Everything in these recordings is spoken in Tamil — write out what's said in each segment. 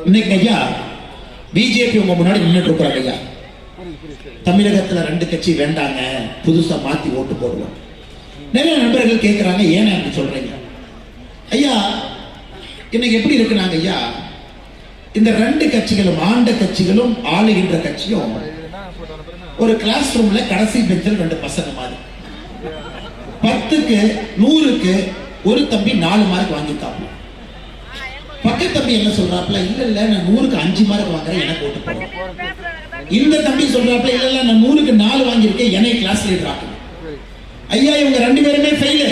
இன்னைக்கு ஐயா பிஜேபி உங்க முன்னாடி நின்றுட்டு இருக்கிறாங்க ஐயா. தமிழகத்துல 2 கட்சி வேண்டாங்க, புதுசா மாத்தி ஓட்டு போடுவோம். நிறைய நண்பர்கள் கேட்கிறாங்க, ஏன் அப்படி சொல்றீங்க ஐயா? இன்னைக்கு எப்படி இருக்குனாங்க ஐயா, இந்த 2 கட்சிகளும் ஆண்ட கட்சிகளும் ஆளுகின்ற கட்சியும் ஒரு கிளாஸ் ரூம்ல கடைசி பெஞ்சில் 2 பசங்க மாதிரி 10க்கு 100க்கு ஒரு தம்பி 4 மார்க் வாங்கிட்டாப்ல. பக்கத்து தம்பி என்ன சொல்றாப்ல, இல்ல நான் 100க்கு 5 மார்க் வாங்குறேன், எனக்கு ஓட்டு போடுறேன். இந்த தம்பி சொல்றாப்ல, இல்ல நான் 100க்கு 4 வாங்கியிருக்கேன், என்னை கிளாஸ் லீடர் ஆக்கணும். ஐயா இவங்க 2 பேருமே ஃபெயில்.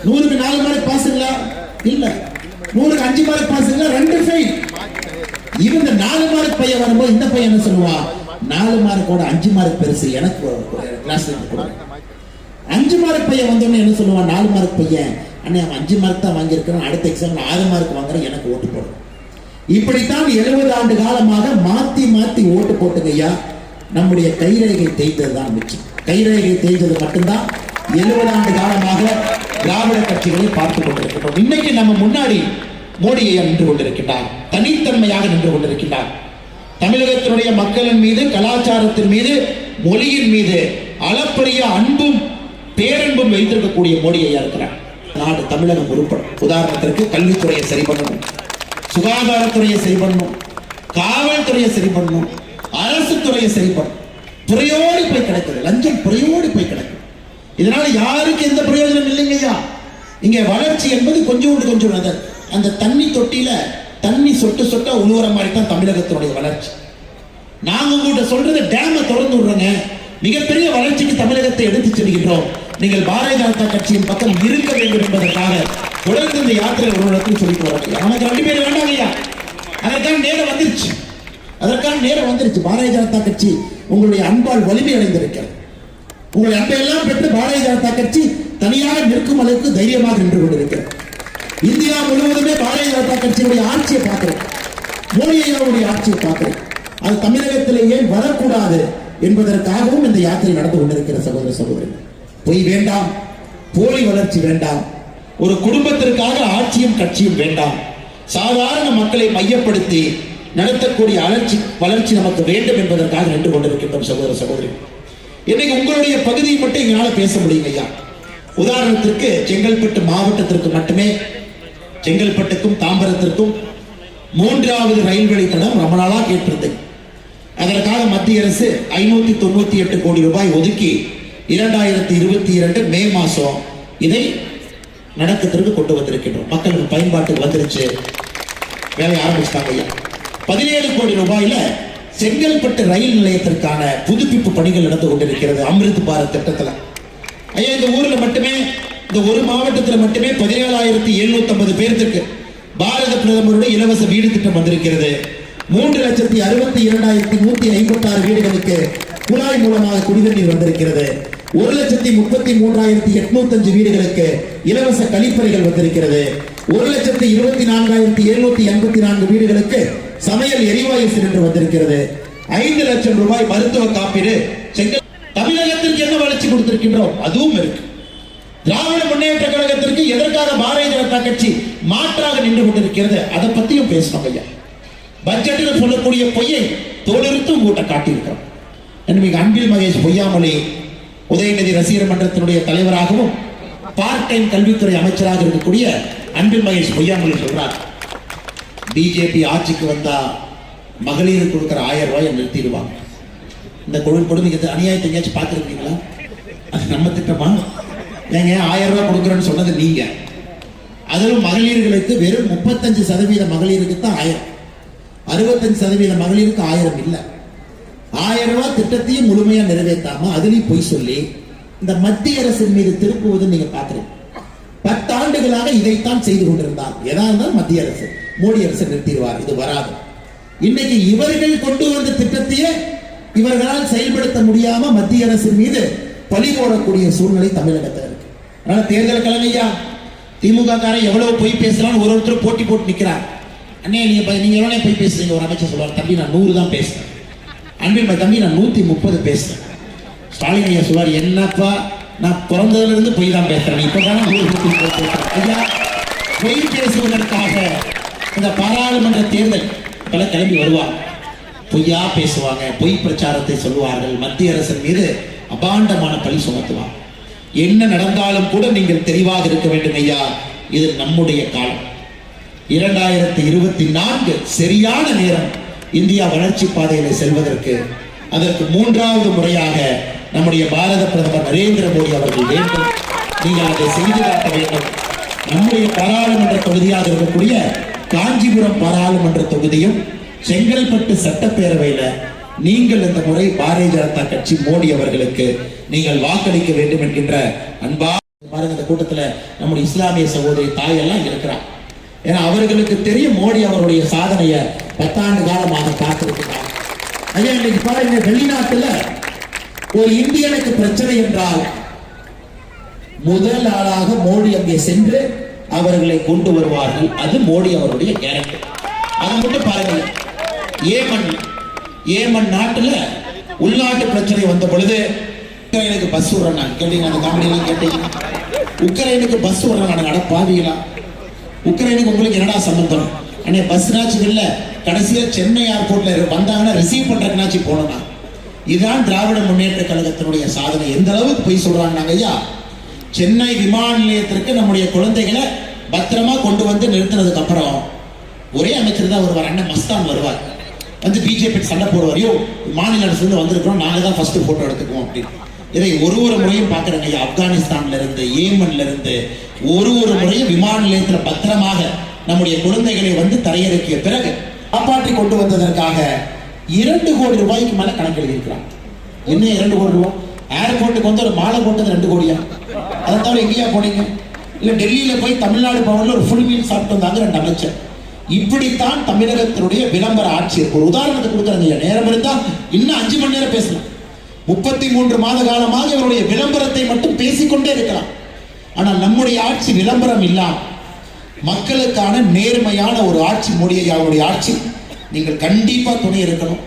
100க்கு 4 மார்க் பாஸ்ங்களா? இல்ல. 100க்கு 5 மார்க் பாஸ்ங்களா? 2 ஃபெயில். இவங்க 4 மார்க் பையன் வரும்போது இந்த பையன் என்ன சொல்லுவா, 4 மார்க்கோட 5 மார்க் பெருசு, எனக்கு கிளாஸ் லீடர் கொடுங்க. 5 மார்க் பையன் வந்தோடனே என்ன சொல்லுவான், 4 மார்க் பையன், அண்ணே அவன் 5 மார்க் தான் வாங்கியிருக்கிறான், அடுத்த எக்ஸாம்ல 6 மார்க் வாங்குறேன், எனக்கு ஓட்டு போடும். இப்படித்தான் 70 ஆண்டு காலமாக மாத்தி மாத்தி ஓட்டு போட்டுங்க ஐயா. நம்முடைய கைரேகை தேய்ந்தது தான் மிச்சம். கைரேகை தேய்ந்தது மட்டும்தான் 70 ஆண்டு காலமாக திராவிட கட்சிகளை பார்த்துக் கொண்டிருக்கிறோம். இன்னைக்கு நம்ம முன்னாடி மோடி ஐயா நின்று கொண்டிருக்கிறார், தனித்தன்மையாக நின்று கொண்டிருக்கிறார். தமிழகத்தினுடைய மக்களின் மீது, கலாச்சாரத்தின் மீது, மொழியின் மீது அளப்பரிய அன்பும் பேரன்பும் வைத்திருக்கக்கூடிய மோடி ஐயா இருக்கிறார். நாடு தமிழகம் உருப்படும். உதாரணத்திற்கு கல்வித்துறையை சரி பண்ணணும், சுகாதாரத்துறையை சரி பண்ணணும், காவல்துறையை சரி பண்ணணும், அரசு துறையை சரி பண்ணணும். துறையோடு போய் கிடக்குது, லஞ்சம் துறையோடு போய் கிடக்குது. இதனால யாருக்கு எந்த பிரயோஜனம் இல்லைங்க ஐயா. இங்க வளர்ச்சி என்பது கொஞ்சம் அந்த தண்ணி தொட்டியில தண்ணி சொட்டு சொட்டா உழுவுற மாதிரி தான் தமிழகத்தினுடைய வளர்ச்சி. நாங்க உங்கள்கிட்ட சொல்றது டேமை திறந்து விடுறோங்க, மிகப்பெரிய வளர்ச்சிக்கு தமிழகத்தை எடுத்து செல்கின்றோம். நீங்கள் பாரதிய ஜனதா கட்சியின் பக்கம் இருக்க வேண்டும் என்பதற்காக தொடர்ந்து இந்த யாத்திரை ஒரு இடத்தில் சொல்லிட்டு வராங்க. நமக்கு 2 பேர் வேண்டாங்க ஐயா, அதற்கான நேரம் வந்துருச்சு. பாரதிய ஜனதா கட்சி உங்களுடைய அன்பால் வலிமை அடைந்திருக்கிறது. உங்களுடைய அன்பை எல்லாம் பெற்று பாரதிய ஜனதா கட்சி தனியாக நிற்கும் அளவுக்கு தைரியமாக நின்று கொண்டிருக்கிறது. இந்தியா முழுவதுமே பாரதிய ஜனதா கட்சியினுடைய ஆட்சியை பார்க்கிறேன், மோடி ஐயாவுடைய ஆட்சியை பார்க்கிறேன். அது தமிழகத்திலேயே வரக்கூடாது என்பதற்காகவும் இந்த யாத்திரை நடந்து கொண்டிருக்கிற சகோதர சகோதரி. பொய் வேண்டாம், போலி வளர்ச்சி வேண்டாம், ஒரு குடும்பத்திற்காக ஆட்சியும் கட்சியும் வேண்டாம். சாதாரண மக்களை மையப்படுத்தி நடத்தக்கூடிய வளர்ச்சி நமக்கு வேண்டும் என்பதற்காக நின்று கொண்டிருக்கின்றோம் சகோதர சகோதரி. இன்னைக்கு உங்களுடைய பகுதியை மட்டும் எங்களால் பேச முடியும் ஐயா. உதாரணத்திற்கு செங்கல்பட்டு மாவட்டத்திற்கு மட்டுமே, செங்கல்பட்டுக்கும் தாம்பரத்திற்கும் 3வது ரயில் வழித்தடம் ரொம்ப நாளா கேட்டிருந்தேன். அதற்காக மத்திய அரசு 598 கோடி ரூபாய் ஒதுக்கி 2022 மே மாசம் இதை நடக்கத்திற்கு கொண்டு வந்திருக்கின்றோம். மக்களுக்கு பயன்பாட்டுக்கு வந்துருச்சு, வேலையை ஆரம்பிச்சிட்டாங்க ஐயா. 17 கோடி ரூபாயில செங்கல்பட்டு ரயில் நிலையத்திற்கான புதுப்பிப்பு பணிகள் நடந்து கொண்டிருக்கிறது அமிர்த் பாரத் திட்டத்தில். ஐயா இந்த ஊர்ல மட்டுமே, இந்த ஒரு மாவட்டத்தில் மட்டுமே 17,750 பேருக்கு பாரத பிரதமருடைய இலவச வீடு திட்டம் வந்திருக்கிறது. 3,62,156 வீடுகளுக்கு குழாய் மூலமாக குடிநீர் வந்திருக்கிறது. 1,33,805 வீடுகளுக்கு இலவச கழிப்பறைகள் வந்திருக்கிறது. 1,24,784 வீடுகளுக்கு சமையல் எரிவாயு சிலிண்டர் வந்திருக்கிறது. 5 லட்சம் ரூபாய் மருத்துவ காப்பீடு. தமிழகத்திற்கு என்ன வளர்ச்சி கொடுத்திருக்கின்றோம் அதுவும் இருக்கு. திராவிட முன்னேற்ற கழகத்திற்கு எதற்காக பாரதிய ஜனதா கட்சி மாற்றாக நின்று கொண்டிருக்கிறது அதை பத்தியும் பேசணும் ஐயா. பட்ஜெட்டில் சொல்லக்கூடிய பொய்யை தோலிருத்து உங்கள்கிட்ட காட்டியிருக்கிறோம். அன்பில் மகேஷ் பொய்யாமொழி உதயநிதி ரசிகர் மன்றத்தினுடைய தலைவராகவும் பார்ட் டைம் கல்வித்துறை அமைச்சராக இருக்கக்கூடிய அன்பில் மகேஷ் பொய்யாமொழி சொல்றார், பிஜேபி ஆட்சிக்கு வந்தா மகளிருக்கு கொடுக்கிற 1000 ரூபாயை நிறுத்திடுவாங்க. இந்த கொடுமை அநியாயத்தை எங்கேயாச்சும் பார்த்துருக்கீங்களா? அது நம்ம திட்டமா? ஏங்க 1000 ரூபாய் கொடுக்குறேன்னு சொன்னது நீங்க. அதிலும் மகளிர்களுக்கு வெறும் 35% மகளிருக்கு தான் 1000, 65% மகளிருக்கு 1000 இல்லை. 1000 ரூபாய் திட்டத்தையும் முழுமையா நிறைவேற்றாம அதுலயும் பொய் சொல்லி இந்த மத்திய அரசின் மீது திருப்புவது நீங்க பாக்குறீங்க. 10 ஆண்டுகளாக இதைத்தான் செய்து கொண்டிருந்தார். எதா இருந்தாலும் மத்திய அரசு, மோடி அரசு நிறுத்திடுவார், இது வராது. இன்னைக்கு இவர்கள் கொண்டு வந்த திட்டத்தையே இவர்களால் செயல்படுத்த முடியாம மத்திய அரசின் மீது பழி போடக்கூடிய சூழ்நிலை தமிழகத்தில் இருக்கு. அதனால தேர்தல் கிழமையா திமுக காரன் எவ்வளவு பொய் பேசலாம்னு ஒருத்தர் போட்டி போட்டு நிக்கிறார். அண்ணே நீங்க எவ்வளவு பொய் பேசுறீங்க? ஒரு அமைச்சர் சொல்றாரு, தம்பி நான் 100 தான் பேசுறேன். அன்பில் தம்பி நான் 130 பேசுறேன். ஸ்டாலின் ஐயா சொல்வார், என்னப்பா நான் பிறந்ததுல இருந்து பொய் தான் பேசுறேன், இப்பதான் 100 ஐயா பொய் பேசுவதற்காக இந்த பாராளுமன்ற தேர்தல் பல கிளம்பி வருவாங்க, பொய்யா பேசுவாங்க, பொய் பிரச்சாரத்தை சொல்லுவார்கள், மத்திய அரசின் மீது அபாண்டமான பழி சுமத்துவாங்க. என்ன நடந்தாலும் கூட நீங்கள் தெளிவாக இருக்க வேண்டும் ஐயா, இது நம்முடைய காலம். 2024 சரியான நேரம் இந்தியா வளர்ச்சி பாதையில செல்வதற்கு. அதற்கு 3வது முறையாக நம்முடைய பாரத பிரதமர் நரேந்திர மோடி அவர்கள் வேண்டும். நீங்கள் அதை செய்து காட்ட வேண்டும். நம்முடைய பாராளுமன்ற தொகுதியாக இருக்கக்கூடிய காஞ்சிபுரம் பாராளுமன்ற தொகுதியும் செங்கல்பட்டு சட்டப்பேரவையில நீங்கள் இந்த முறை பாரதிய ஜனதா கட்சி மோடி அவர்களுக்கு நீங்கள் வாக்களிக்க வேண்டும் என்கின்ற அன்பா. பாருங்க, இந்த கூட்டத்துல நம்முடைய இஸ்லாமிய சகோதரி தாயெல்லாம் இருக்கிறார். ஏன்னா அவர்களுக்கு தெரியும் மோடி அவருடைய சாதனையை 10 ஆண்டு காலமாக பார்த்திருக்கிறார். ஐயா, இன்னைக்கு பாருங்க, வெளிநாட்டுல ஒரு இந்தியனுக்கு பிரச்சனை என்றால் முதல் ஆளாக மோடி அங்கே சென்று அவர்களை கொண்டு வருவார்கள். அது மோடி அவருடைய கேரக்டர். அதை மட்டும் பாருங்க. ஏமன் நாட்டுல உள்நாட்டு பிரச்சனை வந்த பொழுது உக்ரைனுக்கு பஸ் விடுறாங்க. கேட்டீங்க, அந்த காமெடி எல்லாம் கேட்டீங்க. உக்ரைனுக்கு பஸ் விடுறாங்க. நடப்பாவீங்களா? உக்ரைனுக்கு உங்களுக்கு என்னடா சம்பந்தம்? அன்னைய பஸ்னாச்சும் இல்ல, கடைசியா சென்னை ஏர்போர்ட்ல வந்தாங்கன்னா ரிசீவ் பண்றதுனாச்சும் போனோம்னா. இதுதான் திராவிட முன்னேற்ற கழகத்தினுடைய சாதனை. எந்த அளவுக்கு போய் சொல்றாங்க ஐயா. சென்னை விமான நிலையத்திற்கு நம்முடைய குழந்தைகளை பத்திரமா கொண்டு வந்து நிறுத்தினதுக்கு அப்புறம் ஒரே அமைச்சர் தான் வருவார், அண்ணன் மஸ்தான் வருவார். வந்து பிஜேபி சண்டை போடுவாரையோ, மாநில அரசு வந்திருக்கிறோம், நாங்க தான் ஃபர்ஸ்ட் போட்டோ எடுத்துக்குவோம் அப்படின்னு. இதை ஒரு முறையும் பாக்குறாங்க ஐயா. ஆப்கானிஸ்தான்ல இருந்து, ஏமன்ல இருந்து ஒரு முறையும் விமான நிலையத்தில் பத்திரமாக நம்முடைய குழந்தைகளை வந்து தரையிறக்கிய பிறகு காப்பாற்றி கொண்டு வந்ததற்காக 2 கோடி ரூபாய்க்கு மேல கணக்கு எழுதியிருக்கிறாங்க. என்ன 2 கோடி ரூபாய்? ஏர்போர்ட்டுக்கு வந்து ஒரு மாலை போட்டது 2 கோடியா? அதை தவிர எங்கேயா போனீங்க? இல்ல டெல்லியில போய் தமிழ்நாடு பவன்ல ஒரு ஃபுல் மீல் சாப்பிட்டு வந்தாங்க 2 அமைச்சர். இப்படித்தான் தமிழகத்தினுடைய விளம்பர ஆட்சி இருக்கு. ஒரு உதாரணத்தை கொடுக்குறாங்க. நேரம் இருந்தா இன்னும் 5 மணி நேரம் பேசலாம். 33 மாத காலமாக இவருடைய விளம்பரத்தை மட்டும் பேசிக்கொண்டே இருக்கலாம். ஆனால் நம்முடைய ஆட்சி விளம்பரம் இல்லாம மக்களுக்கான நேர்மையான ஒரு ஆட்சி, மோடியாவுடைய ஆட்சி. நீங்கள் கண்டிப்பா துணை இருக்கணும்.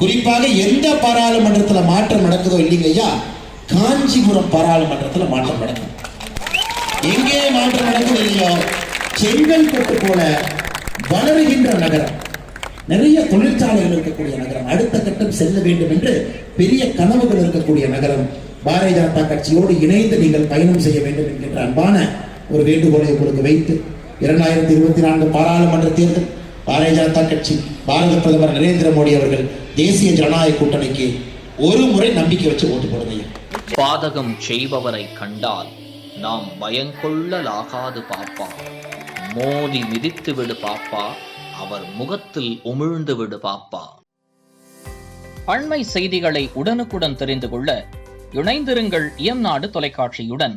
குறிப்பாக எந்த பாராளுமன்றத்தில் மாற்றம் நடக்குதோ இல்லைங்க ஐயா, காஞ்சிபுரம் பாராளுமன்றத்தில் மாற்றம் நடக்கும். எங்கே மாற்றம் நடக்குது இல்லையோ, செங்கல்பட்டு போல வளருகின்ற நகரம், நிறைய தொழிற்சாலைகள் இருக்கக்கூடிய நகரம், அடுத்த கட்டம் செல்ல வேண்டும் என்று பெரிய கனவுகள் இருக்கக்கூடிய நகரம். பாரதிய ஜனதா கட்சியோடு இணைந்து நீங்கள் பயணம் செய்ய வேண்டும் என்கின்ற அன்பான ஒரு வேண்டுகோளை உங்களுக்கு வைத்து 2024 பாராளுமன்ற தேர்தல் பாரதிய ஜனதா கட்சி, பாரத பிரதமர் நரேந்திர மோடி அவர்கள் தேசிய ஜனநாயக கூட்டணிக்கு ஒரு முறை நம்பிக்கை வச்சு ஓட்டு போடுங்க. பாதகம் செய்பவரை கண்டால் நாம் பயங்கொள்ளலாகாது பாப்பா, மோதி மிதித்து விடு பாப்பா, அவர் முகத்தில் உமிழ்ந்து விடு பாப்பா. அண்மை செய்திகளை உடனுக்குடன் தெரிந்து கொள்ள இணைந்திருங்கள் இயம்நாடு தொலைக்காட்சியுடன்.